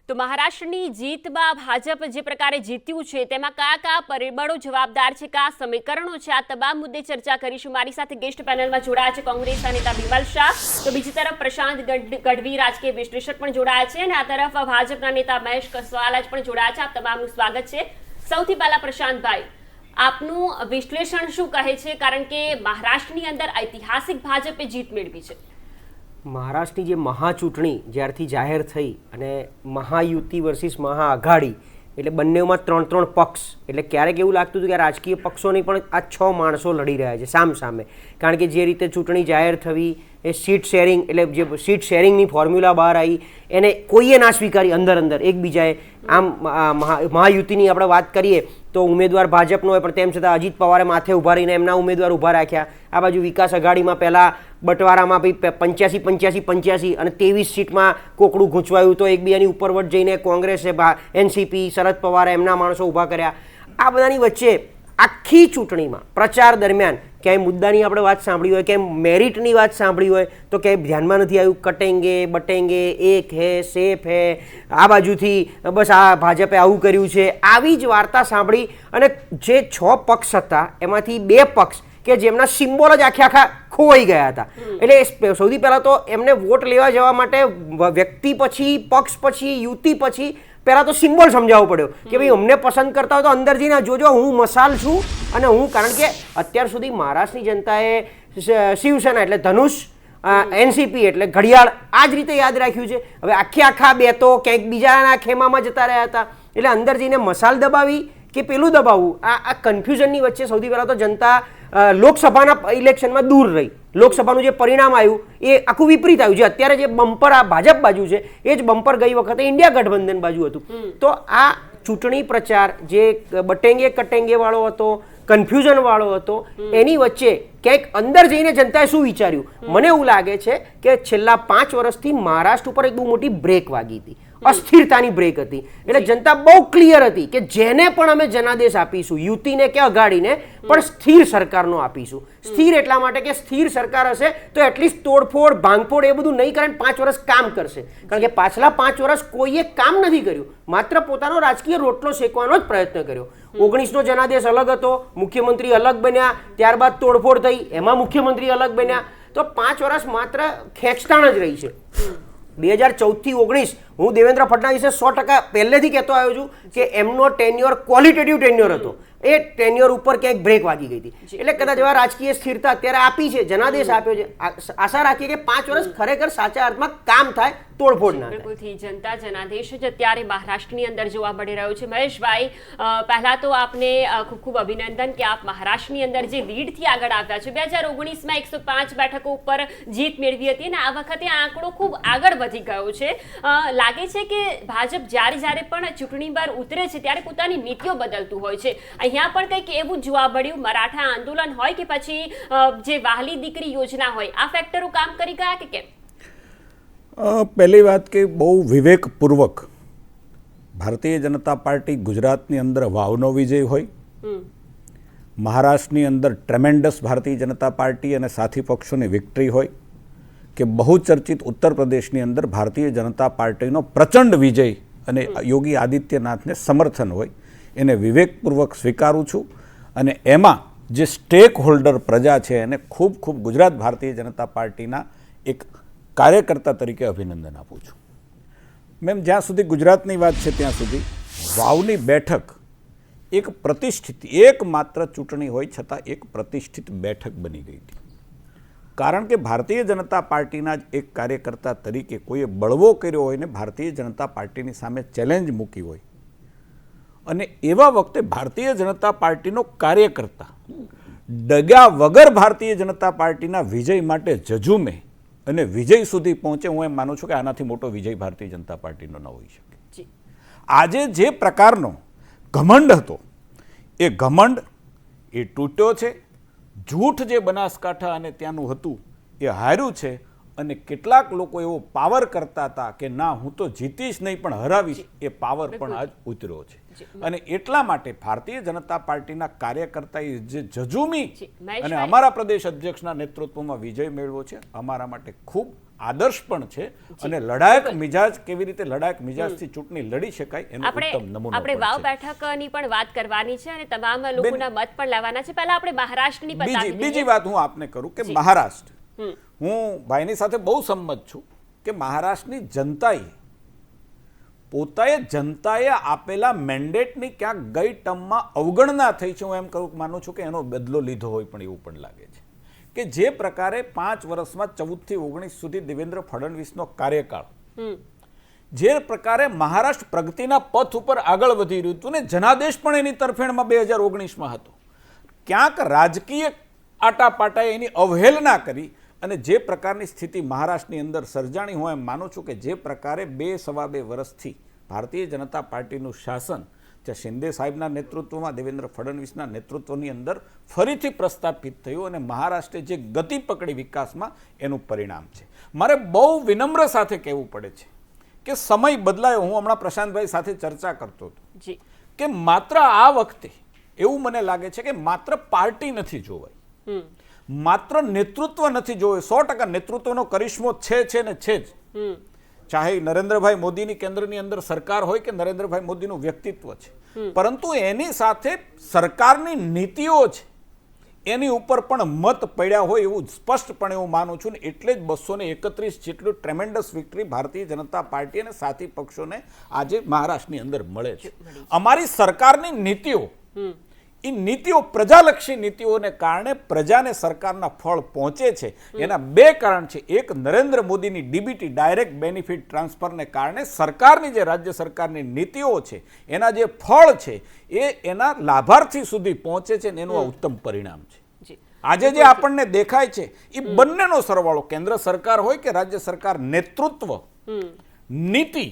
તો મહારાષ્ટ્રની જીતમાં ભાજપ જે પ્રકારે જીત્યું છે તેમાં કયા કયા પરિબળો જવાબદાર છે, કયા સમીકરણો છે, આ તમામ મુદ્દે ચર્ચા કરીશું. મારી સાથે ગેસ્ટ પેનલમાં જોડાયા છે કોંગ્રેસના નેતા બિમલ શાહ, તો બીજી તરફ પ્રશાંત ગઢવી રાજકીય વિશ્લેષક પણ જોડાયા છે અને આ તરફ ભાજપના નેતા મહેશ કસવાલા પણ જોડાયા છે. આપ તમામનું સ્વાગત છે. સૌથી પહેલા પ્રશાંતભાઈ, આપનું વિશ્લેષણ શું કહે છે, કારણ કે મહારાષ્ટ્રની અંદર ઐતિહાસિક ભાજપે જીત મેળવી છે. મહારાષ્ટ્રની જે મહાચૂંટણી જ્યારથી જાહેર થઈ અને મહાયુતિ વર્સિસ મહાઆઘાડી એટલે બંનેમાં 3-3 પક્ષ, એટલે ક્યારેક એવું લાગતું હતું કે રાજકીય પક્ષોની પણ આ 6 માણસો લડી રહ્યા છે સામ સામે. કારણ કે જે રીતે ચૂંટણી જાહેર થવી, એ સીટ શેરિંગ એટલે જે સીટ શેરિંગની ફોર્મ્યુલા બહાર આવી એને કોઈએ ના સ્વીકારી અંદર એકબીજાએ. આમ મહાયુતિની આપણે વાત કરીએ તો ઉમેદવાર ભાજપનો હોય પણ તેમ છતાં અજીત પવારે માથે ઊભા રહીને એમના ઉમેદવાર ઊભા રાખ્યા. આ બાજુ વિકાસ આઘાડીમાં પહેલાં બટવારામાં ભાઈ 85 અને 23 સીટમાં કોકડું ગૂંચવાયું તો એકબીજાની ઉપરવટ જઈને કોંગ્રેસે એનસીપી શરદ પવારે એમના માણસો ઊભા કર્યા. આ બધાની વચ્ચે આખી ચૂંટણીમાં પ્રચાર દરમિયાન ક્યાંય મુદ્દાની આપણે વાત સાંભળી હોય, ક્યાંય મેરિટની વાત સાંભળી હોય તો ક્યાંય ધ્યાનમાં નથી આવ્યું. કટેંગે બટેંગે, એક હે સેફ હે, આ બાજુથી બસ આ ભાજપે આવું કર્યું છે, આવી જ વાર્તા સાંભળી. અને જે 6 પક્ષ હતા એમાંથી 2 પક્ષ કે જેમના સિમ્બોલ જ આખા ખોવાઈ ગયા હતા. એટલે સૌથી પહેલાં તો એમને વોટ લેવા જવા માટે વ્યક્તિ પછી, પક્ષ પછી, યુતિ પછી પહેલાં તો સિમ્બોલ સમજાવવો પડ્યો કે ભાઈ અમને પસંદ કરતા હોય તો અંદર જઈને જોજો હું મસાલ છું અને હું. કારણ કે અત્યાર સુધી મહારાષ્ટ્રની જનતાએ શિવસેના એટલે ધનુષ, એનસીપી એટલે ઘડિયાળ આ જ રીતે યાદ રાખ્યું છે. હવે આખા 2 તો ક્યાંક બીજાના ખેમામાં જતા રહ્યા હતા. એટલે અંદર જઈને મસાલ દબાવી કે પેલું દબાવવું, આ કન્ફ્યુઝનની વચ્ચે સૌથી પહેલાં તો જનતા લોકસભાના ઇલેક્શનમાં દૂર રહી. લોકસભાનું જે પરિણામ આવ્યું એ આખું વિપરીત આવ્યું. જે અત્યારે જે બમ્પર આ ભાજપ બાજુ છે એ જ બમ્પર ગઈ વખતે ઇન્ડિયા ગઠબંધન બાજુ હતું. તો આ ચૂંટણી પ્રચાર જે બટેંગે કટેંગે વાળો હતો, કન્ફ્યુઝન વાળો હતો, એની વચ્ચે ક્યાંક અંદર જઈને જનતાએ શું વિચાર્યું, મને એવું લાગે છે કે છેલ્લા 5 વર્ષથી મહારાષ્ટ્ર ઉપર એક બહુ મોટી બ્રેક વાગી હતી, અસ્થિરતાની બ્રેક હતી. એટલે જનતા બહુ ક્લિયર હતી કે જેને પણ અમે જનાદેશ આપીશું, યુતિને કે અઘાડીને, પણ સ્થિર સરકારનો આપીશું. સ્થિર એટલા માટે કે સ્થિર સરકાર હશે તો એટલીસ્ટ તોડફોડ ભાંગફોડ એ બધું નહીં કરે, 5 વર્ષ કામ કરશે. કારણ કે પાછલા 5 વર્ષ કોઈએ કામ નથી કર્યું, માત્ર પોતાનો રાજકીય રોટલો શેકવાનો જ પ્રયત્ન કર્યો. 19નો જનાદેશ અલગ હતો, મુખ્યમંત્રી અલગ બન્યા, ત્યારબાદ તોડફોડ થઈ, એમાં મુખ્યમંત્રી અલગ બન્યા. તો 5 વર્ષ માત્ર ખેંચતાણ જ રહી છે. 2014 થી 19 હું દેવેન્દ્ર ફડણવીસે 100% પહેલેથી કહેતો આવ્યો છું કે એમનો ટેન્યોર ક્વોલિટેટિવ ટેન્યોર હતો. એ ટેન્યોર ઉપર ક્યાંક બ્રેક વાગી ગઈ હતી. એટલે કદાચ એવા રાજકીય સ્થિરતા અત્યારે આપી છે, જનાદેશ આપ્યો છે. આશા રાખીએ કે 5 વર્ષ ખરેખર સાચા અર્થમાં કામ થાય, તોડફોડ ના થાય. બિલકુલથી જનતા જનાદેશ જ અત્યારે મહારાષ્ટ્રની અંદર જોવા મળી રહ્યો છે. મહેશભાઈ, પહેલા તો આપને ખૂબ ખૂબ અભિનંદન કે આપ મહારાષ્ટ્રની અંદર જે લીડથી આગળ આવ્યા છે. 2019માં 105 બેઠકો ઉપર જીત મેળવી હતી અને આ વખતે આ આંકડો ખૂબ આગળ વધી ગયો છે. લાગે છે કે ભાજપ જ્યારે પણ ચૂંટણી બાર ઉતરે છે ત્યારે પોતાની નીતિઓ બદલતું હોય છે. અહીંયા પણ કંઈક એવું જોવા મળ્યું, મરાઠા આંદોલન હોય કે પછી જે વહાલી દીકરી યોજના હોય, આ ફેક્ટરો કામ કરી ગયા કે કેમ? પહેલી વાત કે બહુ વિવેકપૂર્વક ભારતીય જનતા પાર્ટી ગુજરાતની અંદર વાવનો વિજય હોય, મહારાષ્ટ્રની અંદર ટ્રેમેન્ડસ ભારતીય જનતા પાર્ટી અને સાથી પક્ષોની વિક્ટરી હોય, કે બહુ ચર્ચિત ઉત્તર પ્રદેશની અંદર ભારતીય જનતા પાર્ટીનો પ્રચંડ વિજય અને યોગી આદિત્યનાથને સમર્થન હોય, એને વિવેકપૂર્વક સ્વીકારું છું. અને એમાં જે સ્ટેક હોલ્ડર પ્રજા છે એને ખૂબ ગુજરાત ભારતીય જનતા પાર્ટીના એક કાર્યકર્તા તરીકે અભિનંદન આપું છું. મેમ, જ્યાં સુધી ગુજરાતની વાત છે ત્યાં સુધી વાવની બેઠક એક પ્રતિષ્ઠિત, એકમાત્ર ચૂંટણી હોય છતાં એક પ્રતિષ્ઠિત બેઠક બની ગઈ હતી. કારણ કે ભારતીય જનતા પાર્ટીના જ એક કાર્યકર્તા તરીકે કોઈએ બળવો કર્યો હોય ને ભારતીય જનતા પાર્ટીની સામે ચેલેન્જ મૂકી હોય, અને એવા વખતે ભારતીય જનતા પાર્ટીનો કાર્યકર્તા ડગ્યા વગર ભારતીય જનતા પાર્ટીના વિજય માટે ઝઝૂમે અને વિજય સુધી પહોંચે, હું એમ માનું છું કે આનાથી મોટો વિજય ભારતીય જનતા પાર્ટીનો ન હોઈ શકે. આજે જે પ્રકારનો ઘમંડ હતો એ ઘમંડ એ તૂટ્યો છે. જૂઠ જે બનાસકાંઠા અને ત્યાંનું હતું એ હાર્યું છે. અને કેટલાક લોકો એવો પાવર કરતા હતા કે ના હું તો જીતીશ નહીં પણ હરાવીશ, એ પાવર પણ આજ ઉતર્યો છે. અને એટલા માટે ભારતીય જનતા પાર્ટીના કાર્યકર્તાએ જે ઝઝૂમી અને અમારા પ્રદેશ અધ્યક્ષના નેતૃત્વમાં વિજય મેળવ્યો છે, અમારા માટે ખૂબ આદર્શ પણ છે અને લડાયક મિજાજ કેવી રીતે લડાયક મિજાજથી ચૂંટણી લડી શકાય એનો ઉત્તમ નમૂનો આપણે પણ વાવ છે. બેઠકની પણ વાત કરવાની છે અને તમામ લોકોના મત પણ લેવાના છે. પહેલા આપણે મહારાષ્ટ્રની બતાવી દઈએ. બીજી વાત હું આપને કરું કે મહારાષ્ટ્ર, હું ભાઈની સાથે બહુ સંમત છું કે મહારાષ્ટ્રની જનતાએ આપેલા મેન્ડેટની ક્યાંક ગઈ ટર્મમાં અવગણના થઈ છે. હું એમ માનું છું કે એનો બદલો લીધો હોય પણ એવું પણ લાગે છે કે જે પ્રકારે 5 વર્ષમાં 14 થી 19 સુધી દેવેન્દ્ર ફડણવીસનો કાર્યકાળ, જે પ્રકારે મહારાષ્ટ્ર પ્રગતિના પથ ઉપર આગળ વધી રહ્યું હતું ને જનાદેશ પણ એની તરફેણમાં 2019માં હતો, ક્યાંક રાજકીય આટાપાટાએ એની અવહેલના કરી અને જે પ્રકારની સ્થિતિ મહારાષ્ટ્રની અંદર સર્જાણી હું એમ માનું છું કે જે પ્રકારે 2-2.5 વર્ષથી ભારતીય જનતા પાર્ટીનું શાસન ત્યાં શિંદે સાહેબના નેતૃત્વમાં દેવેન્દ્ર ફડણવીસના નેતૃત્વની અંદર ફરીથી પ્રસ્થાપિત થયું અને મહારાષ્ટ્રે જે ગતિ પકડી વિકાસમાં એનું પરિણામ છે. મારે બહુ વિનમ્ર સાથે કહેવું પડે છે કે સમય બદલાયો. હું હમણાં પ્રશાંતભાઈ સાથે ચર્ચા કરતો હતો કે માત્ર આ વખતે એવું મને લાગે છે કે માત્ર પાર્ટી નથી જોવાય, માત્ર નેતૃત્વ નથી જોયું. 100% નેતૃત્વનો કરિશ્મો છે ને છે જ. ચાહે નરેન્દ્રભાઈ મોદીની કેન્દ્રની અંદર સરકાર હોય કે નરેન્દ્રભાઈ મોદીનું વ્યક્તિત્વ છે, પરંતુ એની સાથે સરકારની નીતિઓ છે એની ઉપર પણ મત પડ્યા હોય એવું સ્પષ્ટપણે હું માનું છું ને એટલે જ 231 જેટલું tremendous victory Bharatiya Janata party અને સાથી પક્ષોને આજે મહારાષ્ટ્રની અંદર મળે છે. અમારી સરકારની નીતિઓ, એ નીતિઓ પ્રજાલક્ષી નીતિઓને કારણે પ્રજાને સરકારના ફળ પહોંચે છે. એના 2 કારણ છે. એક, નરેન્દ્ર મોદીની ડીબીટી ડાયરેક્ટ બેનિફિટ ટ્રાન્સફરને કારણે સરકારની જે રાજ્ય સરકારની નીતિઓ છે એના જે ફળ છે એ એના લાભાર્થી સુધી પહોંચે છે અને એનું આ ઉત્તમ પરિણામ છે. આજે જે આપણને દેખાય છે એ બંનેનો સરવાળો, કેન્દ્ર સરકાર હોય કે રાજ્ય સરકાર, નેતૃત્વ, નીતિ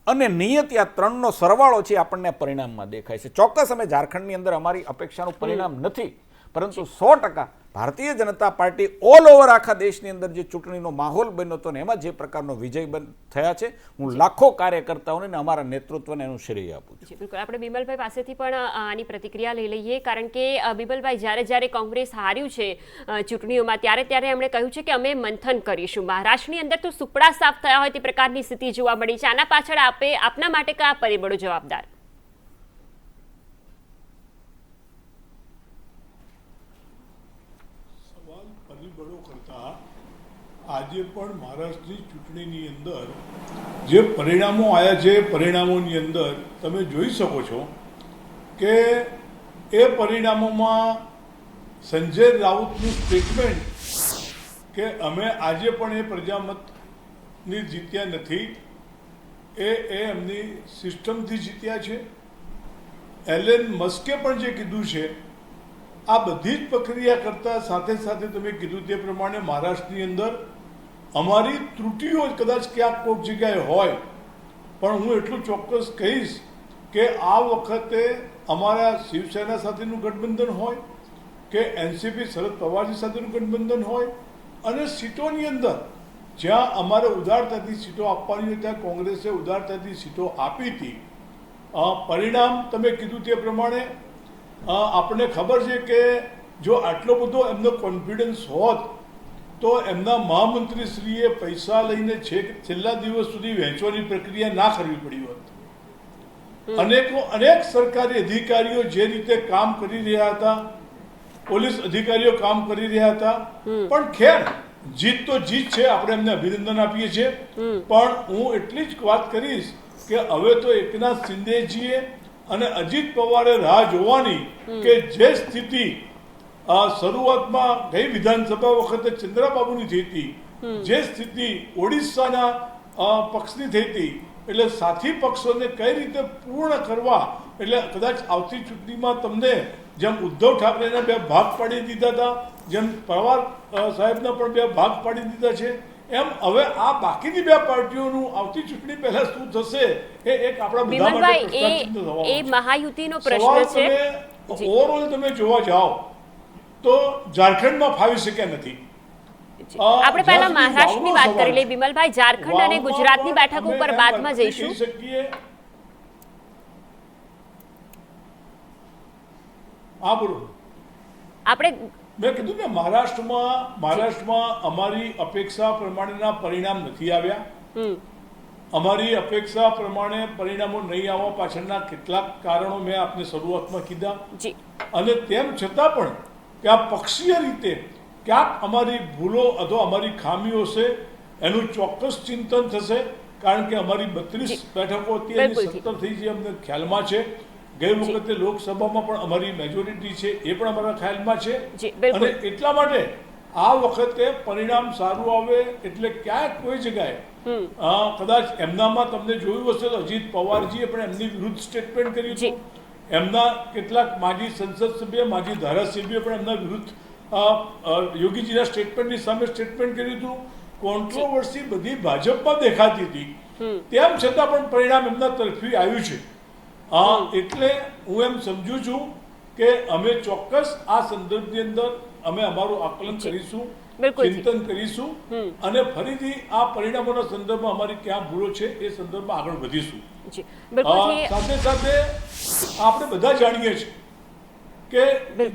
અને નિયતિ, આ 3નો સરવાળો છે આપણને પરિણામમાં દેખાય છે. ચોક્કસ અમે ઝારખંડની અંદર અમારી અપેક્ષાનું પરિણામ નથી, પરંતુ 100% Bharatiya Janata party all over આખા દેશની અંદર જે ચૂંટણીનો માહોલ બન્યો હતો ને એમાં જે પ્રકારનો વિજય થયા છે, હું લાખો કાર્યકર્તાઓને અને અમારા નેતૃત્વને એનું શ્રેય આપું છું. બિલકુલ. આપણે બિમલભાઈ પાસેથી પણ આની પ્રતિક્રિયા લઈ લઈએ, કારણ કે બિમલભાઈ, જ્યારે કોંગ્રેસ હાર્યું છે ચૂંટણીઓમાં ત્યારે એમણે કહ્યું છે કે અમે મંથન કરીશું. મહારાષ્ટ્રની અંદર તો સુપડા સાફ થયા હોય તે પ્રકારની સ્થિતિ જોવા મળી છે. આના પાછળ આપના માટે કયા પરિબળો જવાબદાર? પરિબળો કરતા આજે પણ મહારાષ્ટ્રની ચૂંટણીની અંદર જે પરિણામો આવ્યા છે, પરિણામોની અંદર તમે જોઈ શકો છો કે એ પરિણામોમાં સંજય રાઉતનું સ્ટેટમેન્ટ કે અમે આજે પણ એ પ્રજામતની જીત્યા નથી, એ એમની સિસ્ટમથી જીત્યા છે. એલન મસ્કે પણ જે કીધું છે આ બધી જ પ્રક્રિયા કરતાં સાથે સાથે તમે કીધું તે પ્રમાણે મહારાષ્ટ્રની અંદર અમારી ત્રુટિઓ કદાચ ક્યાંક કોઈક જગ્યાએ હોય, પણ હું એટલું ચોક્કસ કહીશ કે આ વખતે અમારા શિવસેના સાથેનું ગઠબંધન હોય કે એનસીપી શરદ પવારજી સાથેનું ગઠબંધન હોય, અને સીટોની અંદર જ્યાં અમારે ઉદારતાથી સીટો આપવાની હોય ત્યાં કોંગ્રેસે ઉદારતાથી સીટો આપી હતી. પરિણામ તમે કીધું તે પ્રમાણે આપણને ખબર છે કે જો આટલો બધો એમનો કોન્ફિડન્સ હોત તો એમના મહામંત્રીશ્રીએ પૈસા લઈને છેલ્લા દિવસ સુધી વહેંચવાની પ્રક્રિયા ના કરવી પડી હોત. અનેક સરકારી અધિકારીઓ જે રીતે કામ કરી રહ્યા હતા, પોલીસ અધિકારીઓ કામ કરી રહ્યા હતા, પણ ખેર જીત તો જીત છે, આપણે એમને અભિનંદન આપીએ છીએ. પણ હું એટલી જ વાત કરીશ કે હવે તો એકનાથ શિંદેજીએ અને અજીત પવારે રાહ જોવાની કે જે સ્થિતિ શરૂઆતમાં ગઈ વિધાનસભા વખતે ચંદ્રાબાબુની થઈ હતી, જે સ્થિતિ ઓડિશાના પક્ષની થઈ હતી, એટલે સાથી પક્ષોને કઈ રીતે પૂર્ણ કરવા, એટલે કદાચ આવતી ચૂંટણીમાં તમને જેમ ઉદ્ધવ ઠાકરેના 2 ભાગ પાડી દીધા હતા, જેમ પવાર સાહેબના પણ 2 ભાગ પાડી દીધા છે, એમ હવે આ બાકીની 2 પાર્ટીઓનું આવતી ચૂંટણી પહેલા શું થશે એ એક આપણા બધા માટે એ મહાયુતિનો પ્રશ્ન છે. ઓવરઓલ તમે જોવા જાઓ તો ઝારખંડમાં ફાવી શક્યા નથી. આપણે પહેલા મહારાષ્ટ્રની વાત કરી લઈએ બિમલભાઈ. ઝારખંડ અને ગુજરાતની બેઠક ઉપર બાદમાં જઈશું. હા બોલો. આપણે મેં કીધું ને મહારાષ્ટ્રમાં અમારી અપેક્ષા પ્રમાણેના પરિણામ નથી આવ્યા. અમારી અપેક્ષા પ્રમાણે પરિણામો નહીં આવવા પાછળના કેટલાક કારણો મેં આપને શરૂઆતમાં કીધા. અને તેમ છતાં પણ કે આ પક્ષીય રીતે ક્યાંક અમારી ભૂલો અથવા અમારી ખામીઓ છે એનું ચોક્કસ ચિંતન થશે. કારણ કે અમારી 32 બેઠકો હતી અને 17 થઈ છે અમને ખ્યાલમાં છે. ગઈ વખતે લોકસભામાં પણ અમારી મેજોરિટી છે એ પણ અમારા ખ્યાલમાં છે. અને એટલા માટે આ વખતે પરિણામ સારું આવે એટલે ક્યાંક કોઈ જગ્યાએ કદાચ એમનામાં તમને જોયું હશે તો અજીત પવારજીએ પણ એમની વિરુદ્ધ સ્ટેટમેન્ટ કર્યું હતું. એમના કેટલાક માજી સંસદ સભ્ય માજી ધારાસભ્ય પણ એમના વિરુદ્ધ યોગીજીના સ્ટેટમેન્ટની સામે સ્ટેટમેન્ટ કર્યું હતું. કોન્ટ્રોવર્સી બધી ભાજપમાં દેખાતી હતી, તેમ છતાં પણ પરિણામ એમના તરફથી આવ્યું છે. એટલે હું એમ સમજુ છું કે અમે ચોક્કસ આ સંદર્ભની અંદર અમે અમારું આકલન કરીશું, ચિંતન કરીશું અને ફરીથી આ પરિણામોના સંદર્ભમાં અમારી ક્યાં ભૂલો છે એ સંદર્ભમાં આગળ વધીશું. સાથે સાથે આપણે બધા જાણીએ છીએ કે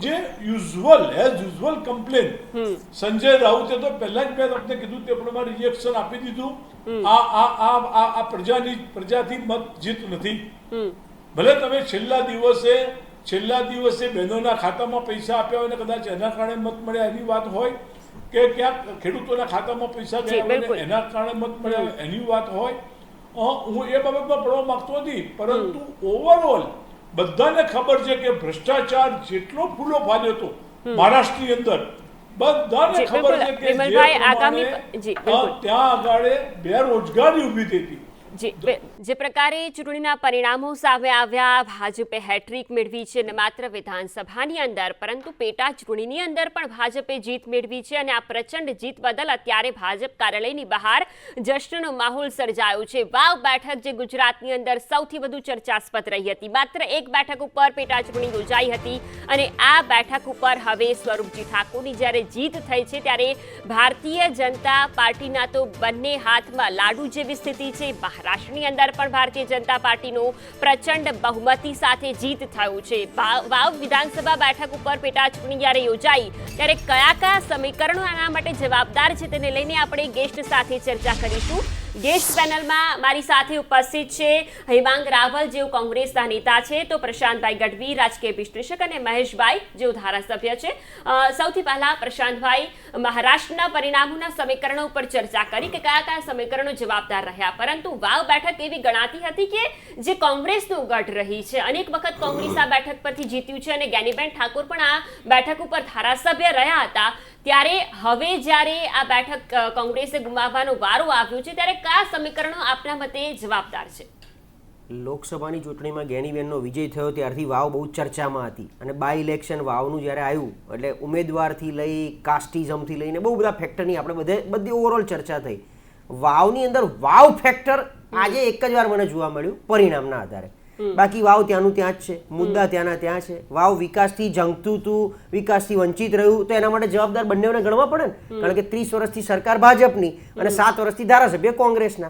જે યુઝ્યુઅલ કમ્પ્લેન સંજય રાઉતે તો પહેલા જ મેં તમને કીધું તે પ્રમાણે રિએક્શન આપી દીધું. આ પ્રજાથી મત જીત નથી. ભલે તમે છેલ્લા દિવસે બહેનોના ખાતામાં પૈસા આપ્યા હોય ને કદાચ એના કારણે મત મળ્યા એની વાત હોય કે ક્યાંક ખેડૂતોના ખાતામાં પૈસા ગયા હોય એના કારણે મત મળ્યા એની વાત હોય. હું એ બાબતમાં પડવા માંગતો નથી, પરંતુ ઓવરઓલ બધાને ખબર છે કે ભ્રષ્ટાચાર જેટલો ફૂલો ફાલ્યો હતો મહારાષ્ટ્રની અંદર, બધાને ખબર છે કે ત્યાં આગળ બેરોજગારી ઊભી થઈ હતી. જે પ્રકારે ચૂંટણીના પરિણામો સામે આવ્યા, ભાજપે હેટ્રિક મેળવી છે અને માત્ર વિધાનસભાની અંદર પરંતુ પેટા ચૂંટણીની અંદર પણ ભાજપે જીત મેળવી છે. અને આ પ્રચંડ જીત બદલ અત્યારે ભાજપ કાર્યાલયની બહાર જશ્નનો માહોલ સર્જાયો છે. વાવ બેઠક જે ગુજરાતની અંદર સૌથી વધુ ચર્ચાસ્પદ રહી હતી, માત્ર એક બેઠક ઉપર પેટા ચૂંટણી યોજાઈ હતી અને આ બેઠક ઉપર હવે સ્વરૂપજી ઠાકોરની જ્યારે જીત થઈ છે ત્યારે ભારતીય જનતા પાર્ટીના તો બંને હાથમાં લાડુ જેવી સ્થિતિ છે. મહારાષ્ટ્રની અંદર પણ ભારતીય જનતા પાર્ટીનો પ્રચંડ બહુમતી સાથે જીત થયું છે. વાવ વિધાનસભા બેઠક ઉપર પેટા ચૂંટણી જ્યારે યોજાઈ ત્યારે કયા સમીકરણો આના માટે જવાબદાર છે તેને લઈને આપણે ગેસ્ટ સાથે ચર્ચા કરીશું. ગેસ્ટ પેનલમાં મારી સાથે ઉપસ્થિત છે હેમાંગ રાવલ જેઓ કોંગ્રેસના નેતા છે, તો પ્રશાંતભાઈ ગઢવી રાજકીય વિશ્લેષક અને મહેશભાઈ જેઓ ધારાસભ્ય છે. સૌથી પહેલા પ્રશાંતભાઈ, મહારાષ્ટ્રના પરિણામોના સમીકરણો ઉપર ચર્ચા કરી કે કયા સમીકરણો જવાબદાર રહ્યા, પરંતુ વાવ બેઠક એવી ગણાતી હતી કે જે કોંગ્રેસનું ગઢ રહી છે. અનેક વખત કોંગ્રેસ આ બેઠક પરથી જીત્યું છે અને જ્ઞાનીબેન ઠાકોર પણ આ બેઠક ઉપર ધારાસભ્ય રહ્યા હતા. ત્યારે હવે જ્યારે આ બેઠક કોંગ્રેસે ગુમાવવાનો વારો આવ્યો છે ત્યારે કયા સમીકરણો આપના મતે જવાબદાર છે? લોકસભાની ચૂંટણીમાં જ્ઞાનીબેનનો વિજય થયો ત્યારથી વાવ બહુ ચર્ચામાં હતી અને બાય ઇલેક્શન વાવનું જ્યારે આવ્યું એટલે ઉમેદવારથી લઈ કાસ્ટિઝમથી લઈને બહુ બધા ફેક્ટરની આપણે બધી ઓવરઓલ ચર્ચા થઈ. વાવની અંદર વાવ ફેક્ટર આજે એક જ વાર મને જોવા મળ્યું પરિણામના આધારે. બાકી વાવ ત્યાંનું ત્યાં જ છે, મુદ્દા ત્યાંના ત્યાં છે. વાવ વિકાસથી ઝંખતું હતું, વિકાસથી વંચિત રહ્યું તો એના માટે જવાબદાર બંનેને ગણવા પડે ને. કારણ કે 30 વર્ષથી સરકાર ભાજપની અને 7 વર્ષથી ધારાસભ્ય કોંગ્રેસના.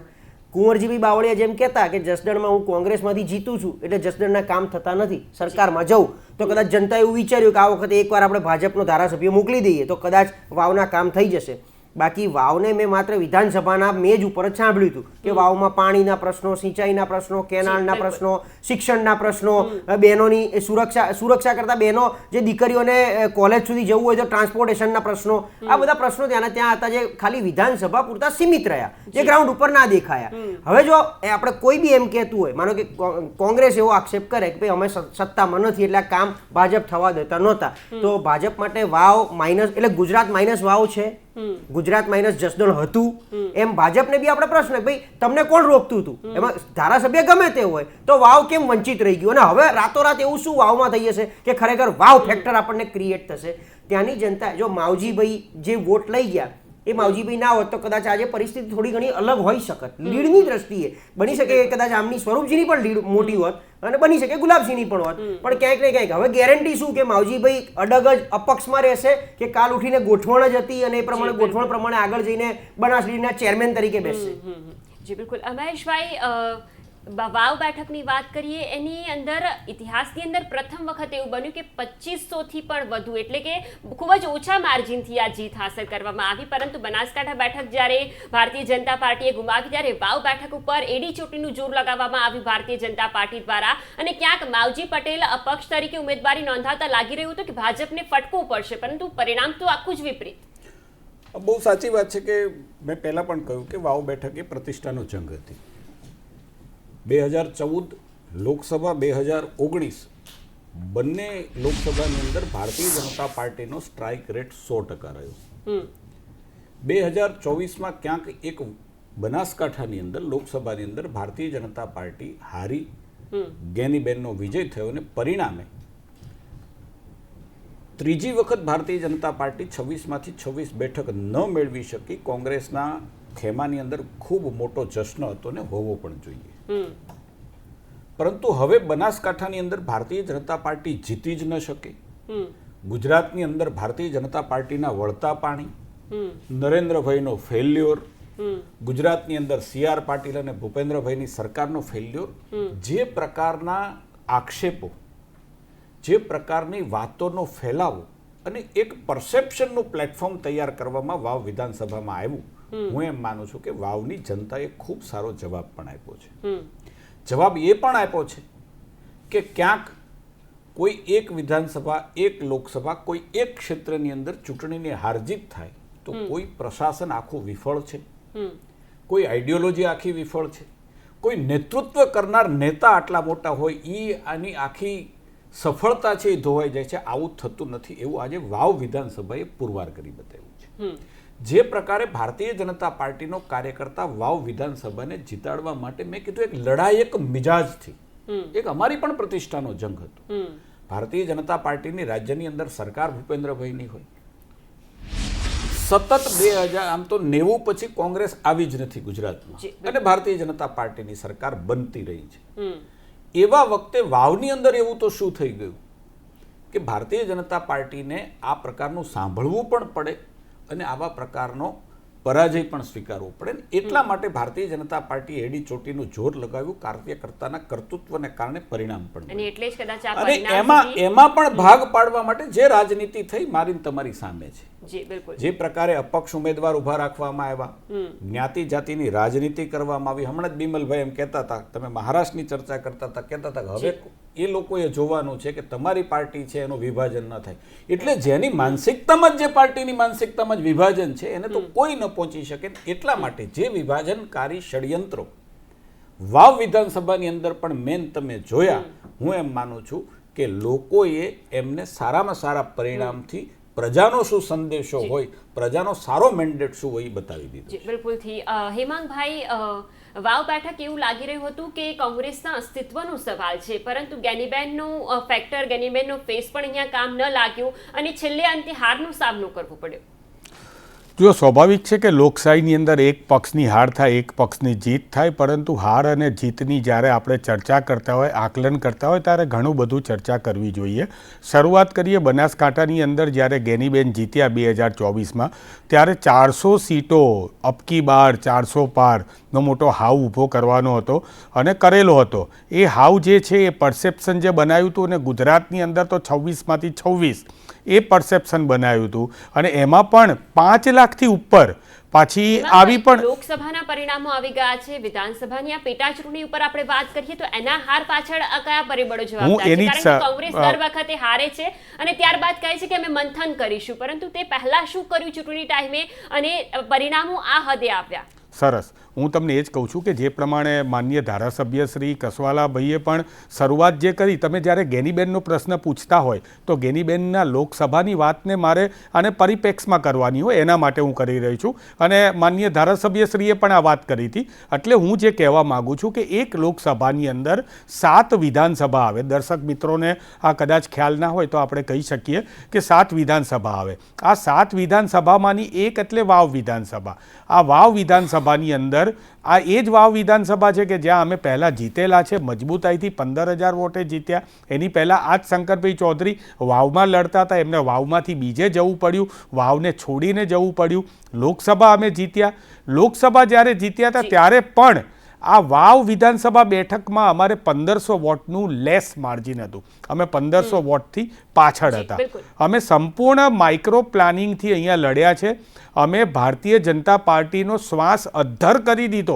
કુંવરજીભાઈ બાવળિયા જેમ કહેતા કે જસદણમાં હું કોંગ્રેસમાંથી જીતું છું એટલે જસદણના કામ થતા નથી, સરકારમાં જવું તો કદાચ જનતાએ એવું વિચાર્યું કે આ વખતે એકવાર આપણે ભાજપનો ધારાસભ્ય મોકલી દઈએ તો કદાચ વાવના કામ થઈ જશે. બાકી વાવને મેં માત્ર વિધાનસભાના મેજ ઉપર જ સાંભળ્યું હતું કે વાવમાં પાણીના પ્રશ્નો, સિંચાઈના પ્રશ્નો, કેનાલના પ્રશ્નો, શિક્ષણના પ્રશ્નો, બહેનોની સુરક્ષા કરતા બહેનો જે દીકરીઓને કોલેજ સુધી જવું હોય તો ટ્રાન્સપોર્ટેશનના પ્રશ્નો, આ બધા પ્રશ્નો ત્યાં હતા જે ખાલી વિધાનસભા પૂરતા સીમિત રહ્યા, જે ગ્રાઉન્ડ ઉપર ના દેખાયા. હવે જો આપણે કોઈ બી એમ કહેતું હોય, માનો કે કોંગ્રેસ એવો આક્ષેપ કરે કે ભાઈ અમે સત્તામાં નથી એટલે આ કામ ભાજપ થવા દેતા નહોતા, તો ભાજપ માટે વાવ માઇનસ એટલે ગુજરાત માઇનસ વાવ છે, ગુજરાત માઇનસ જસદણ હતું. એમ ભાજપને બી આપણે પ્રશ્ન ભાઈ તમને કોણ રોકતું હતું, એમાં ધારાસભ્ય ગમે તે હોય તો વાવ કેમ વંચિત રહી ગયું અને હવે રાતોરાત એવું શું વાવમાં થઈ જશે કે ખરેખર વાવ ફેક્ટર આપણને ક્રિએટ થશે. ત્યાંની જનતા જો માવજીભાઈ જે વોટ લઈ ગયા એ માવજીભાઈ ના હોત તો કદાચ આજે પરિસ્થિતિ થોડી ઘણી અલગ હોઈ શકત. લીડની દ્રષ્ટિએ બની શકે કે કદાચ આમની સ્વરૂપજીની પણ લીડ મોટી હોત અને બની શકે ગુલાબસિંહની પણ હોત, પણ ક્યાંક ને ક્યાંક હવે ગેરંટી શું કે માવજીભાઈ અડગ જ અપક્ષમાં રહેશે કે કાલ ઉઠીને ગોઠવણ જ હતી અને એ પ્રમાણે ગોઠવણ પ્રમાણે આગળ જઈને બનાસડીના ચેરમેન તરીકે બેસશે. જી બિલકુલ. મહેશભાઈ, વાવ બેઠકની વાત કરીએ, એની અંદર ઇતિહાસની અંદર પ્રથમ વખત એવું બન્યું કે 2500થી પણ વધુ એટલે કે ખૂબ જ ઓછા માર્જિનથી આ જીત હાંસલ કરવામાં આવી. પરંતુ બનાસકાંઠા બેઠક જ્યારે ભારતીય જનતા પાર્ટીએ ગુમાવી ત્યારે વાવ બેઠક ઉપર એડી ચોટીનું જોર લગાવવામાં આવ્યું ભારતીય જનતા પાર્ટી દ્વારા અને ક્યાંક માવજી પટેલ અપક્ષ તરીકે ઉમેદવારી નોંધાતા લાગી રહ્યું હતું કે ભાજપને ફટકવું પડશે, પરંતુ પરિણામ તો આખું જ વિપરીત. બહુ સાચી વાત છે કે મેં પહેલાં પણ કહ્યું કે વાવ બેઠક એ પ્રતિષ્ઠાનો જંગ હતી. 2014 લોકસભા 2019 બંને લોકસભાની અંદર ભારતીય જનતા પાર્ટીનો સ્ટ્રાઇક રેટ 100% રહ્યો. 2024માં ક્યાંક એક બનાસકાંઠાની અંદર લોકસભાની અંદર ભારતીય જનતા પાર્ટી હારી, ગેનીબેનનો વિજય થયો અને પરિણામે ત્રીજી વખત ભારતીય જનતા પાર્ટી 26માંથી 26 બેઠક ન મેળવી શકી. કોંગ્રેસના ખેમાની અંદર ખૂબ મોટો જશ્ન હતો ને હોવો પણ જોઈએ. પરંતુ હવે બનાસકાંઠાની અંદર ભારતીય જનતા પાર્ટી જીતી જ ન શકે. ગુજરાતની અંદર ભારતીય જનતા પાર્ટીના વળતા પાણી, નરેન્દ્રભાઈનો ફેલ્યોર, ગુજરાતની અંદર CR પાટીલ અને ભૂપેન્દ્રભાઈની સરકારનો ફેલ્યોર, જે પ્રકારના આક્ષેપો, જે પ્રકારની વાતોનો ફેલાવો અને એક પરસેપ્શનનું પ્લેટફોર્મ તૈયાર કરવામાં વાવ વિધાનસભામાં આવ્યું, હું એમ માનું છું કે વાવની જનતાએ ખૂબ સારો જવાબ પણ આપ્યો છે. જવાબ એ પણ આપ્યો છે કે ક્યાંક કોઈ એક વિધાનસભા, એક લોકસભા, કોઈ એક ક્ષેત્રની અંદર ચૂંટણીની હારજીત થાય તો કોઈ પ્રશાસન આખું વિફળ છે, કોઈ આઈડિયોલોજી આખી વિફળ છે, કોઈ નેતૃત્વ કરનાર નેતા આટલા મોટા હોય એ આની આખી સફળતા છે એ ધોવાઈ જાય છે. આવું થતું નથી એવું આજે વાવ વિધાનસભાએ પુરવાર કરી બતાવ્યું છે. જે પ્રકારે ભારતીય જનતા પાર્ટીનો કાર્યકર્તા વાવ વિધાનસભાને જીતાડવા માટે મેં કીધું એક લડાઈ, એક મિજાજથી, એક અમારી પણ પ્રતિષ્ઠાનો જંગ હતો. ભારતીય જનતા પાર્ટીની રાજ્યની અંદર સરકાર ભૂપેન્દ્રભાઈની હોય, સતત 2000 આમ તો 90 પછી કોંગ્રેસ આવી જ નથી ગુજરાતમાં અને ભારતીય જનતા પાર્ટીની સરકાર બનતી રહી છે. એવા વખતે વાવની અંદર એવું તો શું થઈ ગયું કે ભારતીય જનતા પાર્ટીને આ પ્રકારનું સાંભળવું પણ પડે અને આવા પ્રકારનો પરાજય પણ સ્વીકારવો પડે. એટલા માટે ભારતીય જનતા પાર્ટી એડી ચોટીનું જોર લગાવ્યું કાર્યકર્તાના કર્તૃત્વને કારણે પરિણામ પણ અને એટલે જ કદાચ આ અને પરિણામ એમાં પણ ભાગ પાડવા માટે જે રાજનીતિ થઈ મારી તમારી સામે છે. જી બિલકુલ. જે પ્રકારે અપક્ષ ઉમેદવાર ઉભા રાખવામાં આવ્યા, જ્ઞાતિ જાતિની રાજનીતિ કરવામાં આવી. હમણાં જ બિમલભાઈ એમ કહેતા હતા, તમે મહારાષ્ટ્રની ચર્ચા કરતા હતા, કહેતા હતા કે હવે એ લોકોએ જોવાનું છે કે તમારી પાર્ટી છે એનું વિભાજન ન થાય. એટલે જેની માનસિકતામાં જે પાર્ટીની માનસિકતામાં જ વિભાજન છે એને તો કોઈ ન પહોંચી શકે. એટલા માટે જે વિભાજનકારી ષડયંત્રો વાવ વિધાનસભાની અંદર પણ મેન તમે જોયા, હું એમ માનું છું કે લોકોએ એમને સારામાં સારા પરિણામથી પ્રજાનો શું સંદેશો હોય, પ્રજાનો સારો મેન્ડેટ શું હોય એ બતાવી દીધું. બિલકુલથી. હેમાંગભાઈ, વાવ બેઠક એવું લાગી રહ્યું હતું કે કોંગ્રેસના અસ્તિત્વનો સવાલ છે, પરંતુ ગેનીબેનનું ફેક્ટર, ગેનીબેનનો ફેસ પણ અહીંયા કામ ન લાગ્યું અને છેલ્લે અંતે હારનો સામનો કરવો પડ્યો. જો સ્વાભાવિક છે કે લોકશાહીની અંદર એક પક્ષની હાર થાય, એક પક્ષની જીત થાય, પરંતુ હાર અને જીતની જ્યારે આપણે ચર્ચા કરતા હોય, આકલન કરતા હોય ત્યારે ઘણું બધું ચર્ચા કરવી જોઈએ. શરૂઆત કરીએ બનાસકાંઠાની અંદર જ્યારે ગેનીબેન જીત્યા 2024માં, ત્યારે 400 સીટો અબકી બાર 400 પારનો મોટો હાવ ઊભો કરવાનો હતો અને કરેલો હતો. એ હાવ જે છે એ પરસેપ્શન જે બનાવ્યું હતું અને ગુજરાતની અંદર તો 26માંથી 26 એ પરસેપ્શન બનાવ્યું હતું અને એમાં પણ 5 લાખથી ઉપર પાછી આવી પણ લોકસભાના પરિણામો આવી ગયા છે. વિધાનસભાની આ પેટા ચૂંટણી ઉપર આપણે વાત કરીએ તો એના હાર પાછળ કયા પરિબળો જવાબદાર છે? કારણ કે કોંગ્રેસ દર વખતે હારે છે અને ત્યારબાદ કહે છે કે અમે મંથન કરીશું, પરંતુ તે પહેલા શું કર્યું ચૂંટણી ટાઈમે અને પરિણામો આ હદે આવ્યા? સરસ. હું તમને એ જ કહું છું કે જે પ્રમાણે માનનીય ધારાસભ્ય શ્રી કસવાલાભાઈએ પણ શરૂઆત જે કરી, તમે જ્યારે ગેનીબેનનો પ્રશ્ન પૂછતા હોય તો ગેનીબેનના લોકસભાની વાતને મારે આને પરિપ્રેક્ષમાં કરવાની હોય, એના માટે હું કરી રહી છું અને માનનીય ધારાસભ્યશ્રીએ પણ આ વાત કરી હતી. એટલે હું જે કહેવા માગું છું કે એક લોકસભાની અંદર 7 વિધાનસભા આવે. દર્શક મિત્રોને આ કદાચ ખ્યાલ ના હોય તો આપણે કહી શકીએ કે 7 વિધાનસભા આવે. આ 7 વિધાનસભામાંની એક એટલે વાવ વિધાનસભા. આ વાવ વિધાનસભાની અંદર આ એ જ વાવ વિધાનસભા છે કે જ્યાં અમે પહેલાં જીતેલા છે, મજબૂતાઈથી 15,000 વોટે જીત્યા. એની પહેલાં આ જ શંકરભાઈ ચૌધરી વાવમાં લડતા હતા, એમને વાવમાંથી બીજે જવું પડ્યું, વાવને છોડીને જવું પડ્યું. લોકસભા અમે જીત્યા. લોકસભા જ્યારે જીત્યા હતા ત્યારે પણ આ વાવ વિધાનસભા બેઠકમાં અમારે 1500 વોટનું લેસ માર્જિન હતું. અમે 1500 વોટથી પાછળ હતા. બિલકુલ. અમે સંપૂર્ણ માઇક્રો પ્લાનિંગથી અહીંયા લડ્યા છે. અમે ભારતીય જનતા પાર્ટીનો શ્વાસ અદ્ધર કરી દીધો